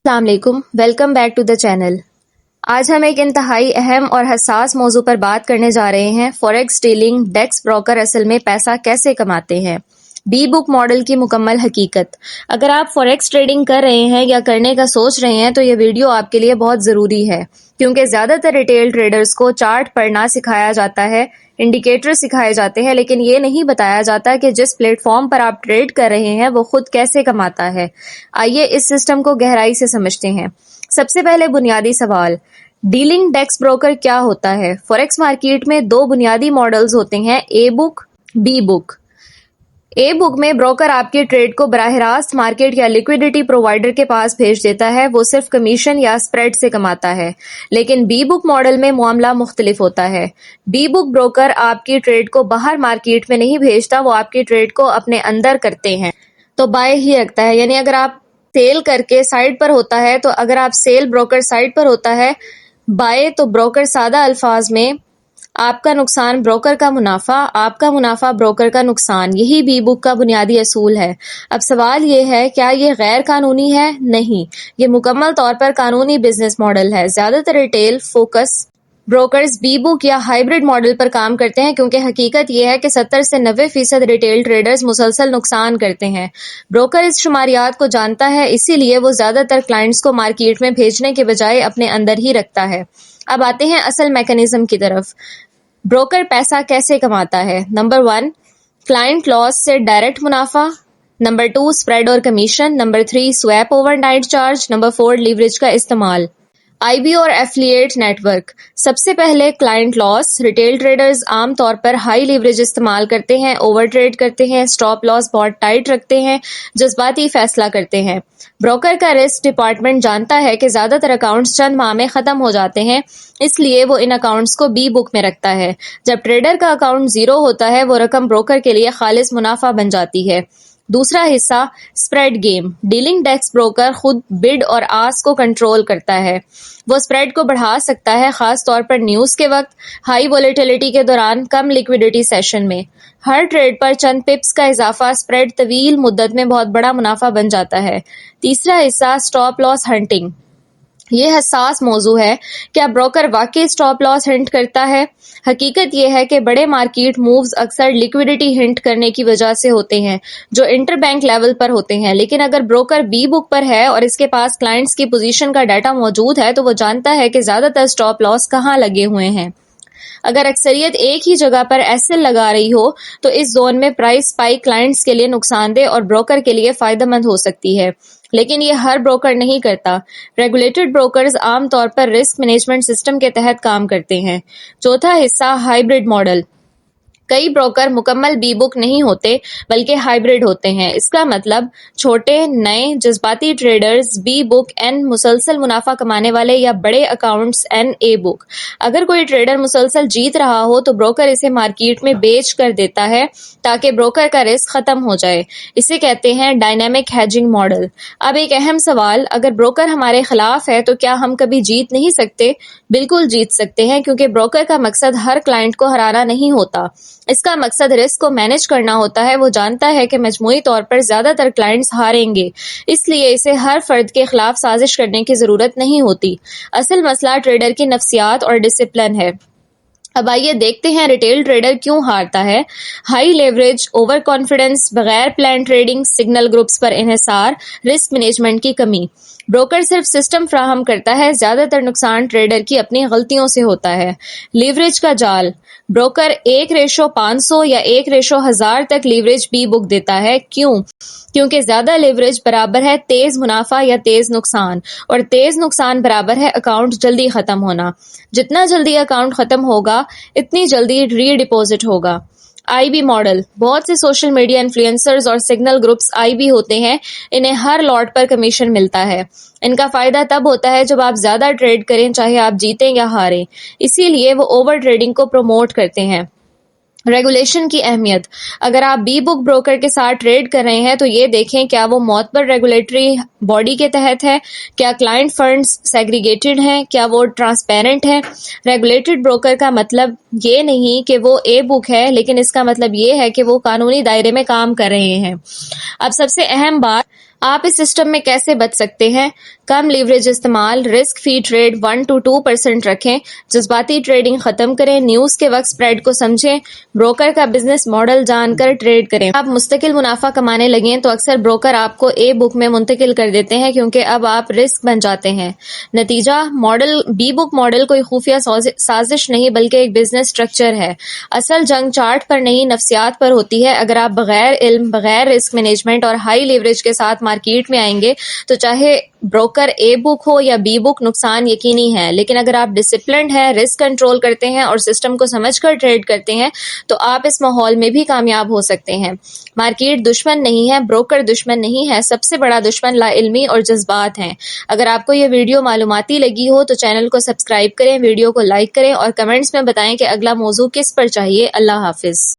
السلام علیکم، welcome back to the channel. آج ہم ایک انتہائی اہم اور حساس موضوع پر بات کرنے جا رہے ہیں، فوریکس ڈیلنگ ڈیکس بروکر اصل میں پیسہ کیسے کماتے ہیں، بی بک ماڈل کی مکمل حقیقت۔ اگر آپ فوریکس ٹریڈنگ کر رہے ہیں یا کرنے کا سوچ رہے ہیں تو یہ ویڈیو آپ کے لیے بہت ضروری ہے، کیونکہ زیادہ تر ریٹیل ٹریڈرز کو چارٹ پڑھنا سکھایا جاتا ہے، انڈیکیٹر سکھائے جاتے ہیں، لیکن یہ نہیں بتایا جاتا کہ جس پلیٹ فارم پر آپ ٹریڈ کر رہے ہیں وہ خود کیسے کماتا ہے۔ آئیے اس سسٹم کو گہرائی سے سمجھتے ہیں۔ سب سے پہلے بنیادی سوال، ڈیلنگ ڈیکس بروکر کیا ہوتا ہے؟ فوریکس مارکیٹ میں دو بنیادی ماڈلز ہوتے ہیں، اے بک، بی بک۔ اے بک میں بروکر آپ کے ٹریڈ کو براہ راست مارکیٹ یا لیکویڈیٹی پرووائڈر کے پاس بھیج دیتا ہے، وہ صرف کمیشن یا اسپریڈ سے کماتا ہے۔ لیکن بی بک ماڈل میں معاملہ مختلف ہوتا ہے۔ بی بک بروکر آپ کی ٹریڈ کو باہر مارکیٹ میں نہیں بھیجتا، وہ آپ کی ٹریڈ کو اپنے اندر کرتے ہیں تو بائے ہی رکھتا ہے، یعنی اگر آپ سیل کر کے سائٹ پر ہوتا ہے تو اگر آپ سیل بروکر سائٹ پر ہوتا ہے، بائے تو بروکر، سادہ الفاظ میں آپ کا نقصان بروکر کا منافع، آپ کا منافع بروکر کا نقصان، یہی بی بک کا بنیادی اصول ہے۔ اب سوال یہ ہے، کیا یہ غیر قانونی ہے؟ نہیں، یہ مکمل طور پر قانونی بزنس ماڈل ہے۔ زیادہ تر ریٹیل فوکس بروکرز بی بک یا ہائیبرڈ ماڈل پر کام کرتے ہیں، کیونکہ حقیقت یہ ہے کہ 70 سے 90% ریٹیل ٹریڈرز مسلسل نقصان کرتے ہیں۔ بروکر اس شماریات کو جانتا ہے، اسی لیے وہ زیادہ تر کلائنٹس کو مارکیٹ میں بھیجنے کے بجائے اپنے اندر ہی رکھتا ہے۔ اب آتے ہیں اصل میکانزم کی طرف۔ بروکر پیسہ کیسے کماتا ہے؟ نمبر 1، کلائنٹ لاس سے ڈائریکٹ منافع۔ نمبر 2، اسپریڈ اور commission. Number 3، swap overnight charge. Number 4، leverage کا استعمال۔ آئی بی اور ایفیلیٹ نیٹ ورک۔ سب سے پہلے کلائنٹ لاس۔ ریٹیل ٹریڈرز عام طور پر ہائی لیوریج استعمال کرتے ہیں، اوور ٹریڈ کرتے ہیں، سٹاپ لاس بہت ٹائٹ رکھتے ہیں، جذباتی فیصلہ کرتے ہیں۔ بروکر کا رسک ڈپارٹمنٹ جانتا ہے کہ زیادہ تر اکاؤنٹس چند ماہ میں ختم ہو جاتے ہیں، اس لیے وہ ان اکاؤنٹس کو بی بک میں رکھتا ہے۔ جب ٹریڈر کا اکاؤنٹ زیرو ہوتا ہے، وہ رقم بروکر کے لیے خالص منافع بن جاتی ہے۔ دوسرا حصہ، اسپریڈ گیم۔ ڈیلنگ ڈیکس بروکر خود بڈ اور آسک کو کنٹرول کرتا ہے۔ وہ اسپریڈ کو بڑھا سکتا ہے، خاص طور پر نیوز کے وقت، ہائی وولیٹیلٹی کے دوران، کم لیکویڈیٹی سیشن میں۔ ہر ٹریڈ پر چند پپس کا اضافہ اسپریڈ طویل مدت میں بہت بڑا منافع بن جاتا ہے۔ تیسرا حصہ، سٹاپ لاس ہنٹنگ۔ یہ حساس موضوع ہے، کیا بروکر واقعی سٹاپ لاس ہنٹ کرتا ہے؟ حقیقت یہ ہے کہ بڑے مارکیٹ مووز اکثر لیکویڈیٹی ہنٹ کرنے کی وجہ سے ہوتے ہیں، جو انٹر بینک لیول پر ہوتے ہیں، لیکن اگر بروکر بی بک پر ہے اور اس کے پاس کلائنٹس کی پوزیشن کا ڈیٹا موجود ہے تو وہ جانتا ہے کہ زیادہ تر سٹاپ لاس کہاں لگے ہوئے ہیں۔ اگر اکثریت ایک ہی جگہ پر ایسل لگا رہی ہو تو اس زون میں پرائس سپائک کلائنٹس کے لیے نقصان دہ اور بروکر کے لیے فائدہ مند ہو سکتی ہے، لیکن یہ ہر بروکر نہیں کرتا۔ ریگولیٹڈ بروکرز عام طور پر رسک مینجمنٹ سسٹم کے تحت کام کرتے ہیں۔ چوتھا حصہ، ہائیبرڈ ماڈل۔ کئی بروکر مکمل بی بک نہیں ہوتے بلکہ ہائیبرڈ ہوتے ہیں۔ اس کا مطلب چھوٹے، نئے، جذباتی ٹریڈرز بی بک این، مسلسل منافع کمانے والے یا بڑے اکاؤنٹس این اے بک۔ اگر کوئی ٹریڈر مسلسل جیت رہا ہو تو بروکر اسے مارکیٹ میں بیچ کر دیتا ہے تاکہ بروکر کا رسک ختم ہو جائے۔ اسے کہتے ہیں ڈائنامک ہیجنگ ماڈل۔ اب ایک اہم سوال، اگر بروکر ہمارے خلاف ہے تو کیا ہم کبھی جیت نہیں سکتے؟ بالکل جیت سکتے ہیں، کیونکہ بروکر کا مقصد ہر کلائنٹ کو ہرانا نہیں ہوتا، اس کا مقصد رسک کو مینج کرنا ہوتا ہے۔ وہ جانتا ہے کہ مجموعی طور پر زیادہ تر کلائنٹس ہاریں گے، اس لیے اسے ہر فرد کے خلاف سازش کرنے کی ضرورت نہیں ہوتی۔ اصل مسئلہ ٹریڈر کی نفسیات اور ڈسپلن ہے۔ اب آئیے دیکھتے ہیں ریٹیل ٹریڈر کیوں ہارتا ہے۔ ہائی لیوریج، اوور کانفیڈنس، بغیر پلان ٹریڈنگ، سگنل گروپس پر انحصار، رسک مینجمنٹ کی کمی۔ بروکر صرف سسٹم فراہم کرتا ہے، زیادہ تر نقصان ٹریڈر کی اپنی غلطیوں سے ہوتا ہے۔ لیوریج کا جال۔ بروکر 1:500 یا 1:1000 تک لیوریج بی بک دیتا ہے۔ کیوں؟ کیونکہ زیادہ لیوریج برابر ہے تیز منافع یا تیز نقصان، اور تیز نقصان برابر ہے اکاؤنٹ جلدی ختم ہونا۔ جتنا جلدی اکاؤنٹ ختم ہوگا اتنی جلدی ری ڈپازٹ ہوگا۔ آئی بی ماڈل۔ بہت سے سوشل میڈیا انفلوئنسرز اور سگنل گروپس آئی بی ہوتے ہیں، انہیں ہر لاٹ پر کمیشن ملتا ہے۔ ان کا فائدہ تب ہوتا ہے جب آپ زیادہ ٹریڈ کریں، چاہے آپ جیتیں یا ہاریں، اسی لیے وہ اوور ٹریڈنگ کو پروموٹ کرتے ہیں۔ ریگولیشن کی اہمیت۔ اگر آپ بی بک بروکر کے ساتھ ٹریڈ کر رہے ہیں تو یہ دیکھیں کیا وہ معتبر ریگولیٹری باڈی کے تحت ہے، کیا کلائنٹ فنڈز سیگریگیٹڈ ہیں، کیا وہ ٹرانسپیرنٹ ہے۔ ریگولیٹڈ بروکر کا مطلب یہ نہیں کہ وہ اے بک ہے، لیکن اس کا مطلب یہ ہے کہ وہ قانونی دائرے میں کام کر رہے ہیں۔ اب سب سے اہم بات، آپ اس سسٹم میں کیسے بچ سکتے ہیں؟ کم لیوریج استعمال، رسک فی ٹریڈ 1 to 2% رکھیں، جذباتی ٹریڈنگ ختم کریں، نیوز کے وقت اسپریڈ کو سمجھیں، بروکر کا بزنس ماڈل جان کر ٹریڈ کریں۔ آپ مستقل منافع کمانے لگیں تو اکثر بروکر آپ کو اے بک میں منتقل کر دیتے ہیں کیونکہ اب آپ رسک بن جاتے ہیں۔ نتیجہ، بی بک ماڈل کوئی خفیہ سازش نہیں بلکہ ایک بزنس اسٹرکچر ہے۔ اصل جنگ چارٹ پر نہیں، نفسیات پر ہوتی ہے۔ اگر آپ بغیر علم، بغیر رسک مینجمنٹ اور ہائی لیوریج کے ساتھ مارکیٹ میں آئیں گے تو چاہے بروکر اے بک ہو یا بی بک، نقصان یقینی ہے۔ لیکن اگر آپ ڈسپلنڈ ہیں، رسک کنٹرول کرتے ہیں اور سسٹم کو سمجھ کر ٹریڈ کرتے ہیں تو آپ اس ماحول میں بھی کامیاب ہو سکتے ہیں۔ مارکیٹ دشمن نہیں ہے، بروکر دشمن نہیں ہے، سب سے بڑا دشمن لا علمی اور جذبات ہیں۔ اگر آپ کو یہ ویڈیو معلوماتی لگی ہو تو چینل کو سبسکرائب کریں، ویڈیو کو لائک کریں اور کمنٹس میں بتائیں کہ اگلا موضوع کس پر چاہیے۔ اللہ حافظ۔